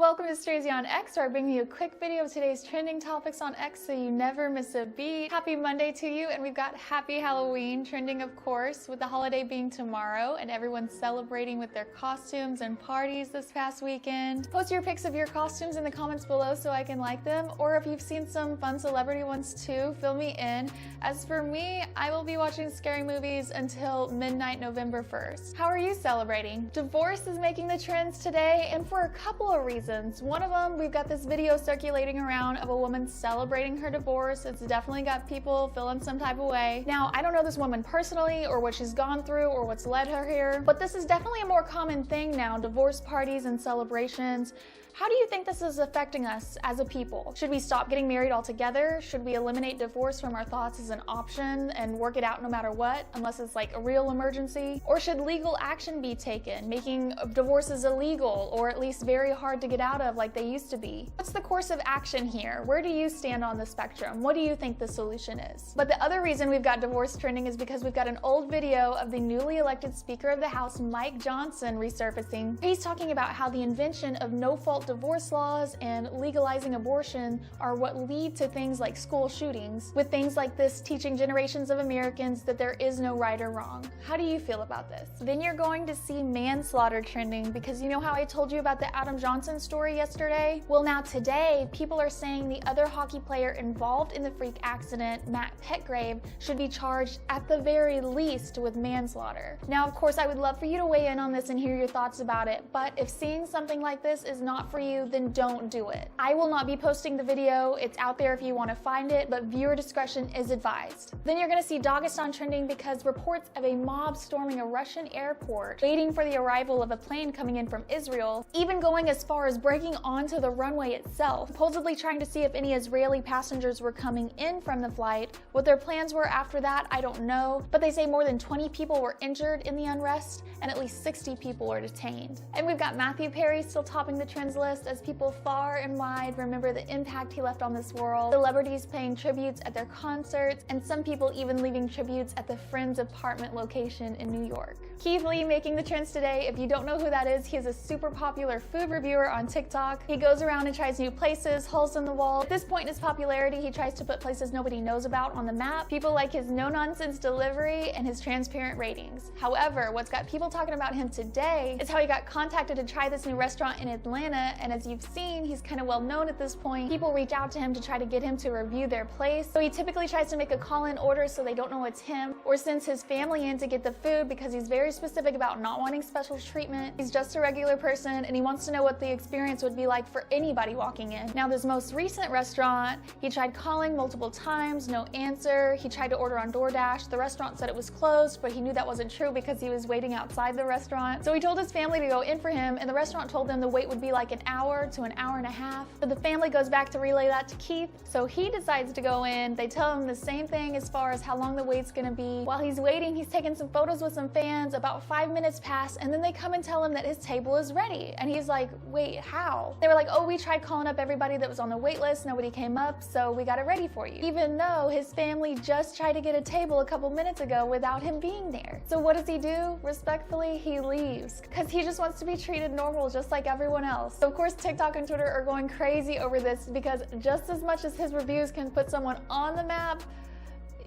Welcome to STREEZYonX, where I bring you a quick video of today's trending topics on X so you never miss a beat. Happy Monday to you, and we've got Happy Halloween trending, of course, with the holiday being tomorrow and everyone celebrating with their costumes and parties this past weekend. Post your pics of your costumes in the comments below so I can like them, or if you've seen some fun celebrity ones too, fill me in. As for me, I will be watching scary movies until midnight November 1st. How are you celebrating? Divorce is making the trends today, and for a couple of reasons. One of them, we've got this video circulating around of a woman celebrating her divorce. It's definitely got people feeling some type of way. Now, I don't know this woman personally or what she's gone through or what's led her here, but this is definitely a more common thing now, divorce parties and celebrations. How do you think this is affecting us as a people? Should we stop getting married altogether? Should we eliminate divorce from our thoughts as an option and work it out no matter what, unless it's like a real emergency? Or should legal action be taken, making divorces illegal or at least very hard to get out of like they used to be? What's the course of action here? Where do you stand on the spectrum? What do you think the solution is? But the other reason we've got divorce trending is because we've got an old video of the newly elected Speaker of the House, Mike Johnson, resurfacing. He's talking about how the invention of no-fault divorce laws and legalizing abortion are what lead to things like school shootings, with things like this teaching generations of Americans that there is no right or wrong. How do you feel about this? Then you're going to see manslaughter trending, because you know how I told you about the Adam Johnson story yesterday? Well, now today, people are saying the other hockey player involved in the freak accident, Matt Petgrave, should be charged at the very least with manslaughter. Now, of course, I would love for you to weigh in on this and hear your thoughts about it, but if seeing something like this is not for you, then don't do it. I will not be posting the video. It's out there if you want to find it, but viewer discretion is advised. Then you're going to see Dagestan trending because reports of a mob storming a Russian airport, waiting for the arrival of a plane coming in from Israel, even going as far as breaking onto the runway itself, supposedly trying to see if any Israeli passengers were coming in from the flight. What their plans were after that, I don't know, but they say more than 20 people were injured in the unrest and at least 60 people were detained. And we've got Matthew Perry still topping the trends list as people far and wide remember the impact he left on this world, celebrities paying tributes at their concerts, and some people even leaving tributes at the Friends apartment location in New York. Keith Lee making the trends today. If you don't know who that is, he is a super popular food reviewer on TikTok. He goes around and tries new places, holes in the wall. At this point in his popularity, he tries to put places nobody knows about on the map. People like his no-nonsense delivery and his transparent ratings. However, what's got people talking about him today is how he got contacted to try this new restaurant in Atlanta, and as you've seen, he's kind of well known at this point. People reach out to him to try to get him to review their place. So he typically tries to make a call-in order so they don't know it's him, or sends his family in to get the food because he's very specific about not wanting special treatment. He's just a regular person and he wants to know what the experience would be like for anybody walking in. Now, this most recent restaurant, he tried calling multiple times, no answer. He tried to order on DoorDash. The restaurant said it was closed, but he knew that wasn't true because he was waiting outside the restaurant. So he told his family to go in for him, and the restaurant told them the wait would be like an hour to an hour and a half. So the family goes back to relay that to Keith, so he decides to go in. They tell him the same thing as far as how long the wait's gonna be. While he's waiting, he's taking some photos with some fans. About 5 minutes pass, and then they come and tell him that his table is ready. And he's like, wait, how? They were like, oh, we tried calling up everybody that was on the wait list, nobody came up, so we got it ready for you. Even though his family just tried to get a table a couple minutes ago without him being there. So what does he do? Respectfully, he leaves, because he just wants to be treated normal just like everyone else. So of course, TikTok and Twitter are going crazy over this, because just as much as his reviews can put someone on the map,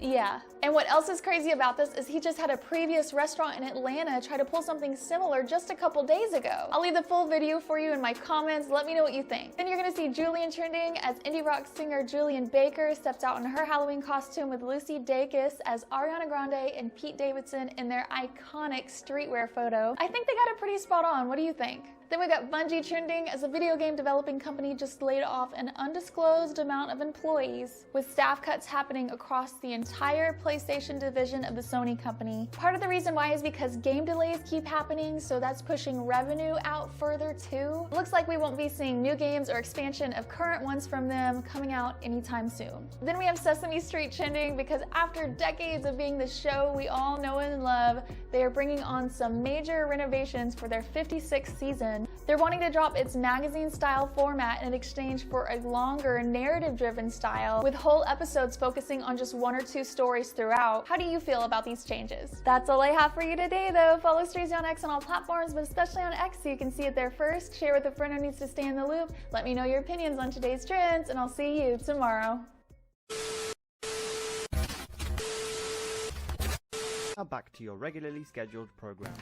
yeah. And what else is crazy about this is he just had a previous restaurant in Atlanta try to pull something similar just a couple days ago. I'll leave the full video for you in my comments. Let me know what you think. Then you're gonna see Julien trending as indie rock singer Julien Baker steps out in her Halloween costume with Lucy Dakis as Ariana Grande and Pete Davidson in their iconic streetwear photo. I think they got it pretty spot on. What do you think? Then we got Bungie trending as a video game developing company just laid off an undisclosed amount of employees, with staff cuts happening across the entire PlayStation division of the Sony company. Part of the reason why is because game delays keep happening, so that's pushing revenue out further too. Looks like we won't be seeing new games or expansion of current ones from them coming out anytime soon. Then we have Sesame Street trending because after decades of being the show we all know and love, they are bringing on some major renovations for their 56th season. They're wanting to drop its magazine-style format in exchange for a longer, narrative-driven style with whole episodes focusing on just one or two stories throughout. How do you feel about these changes? That's all I have for you today, though. Follow STREEZYonX on all platforms, but especially on X so you can see it there first. Share with a friend who needs to stay in the loop. Let me know your opinions on today's trends, and I'll see you tomorrow. Now back to your regularly scheduled program.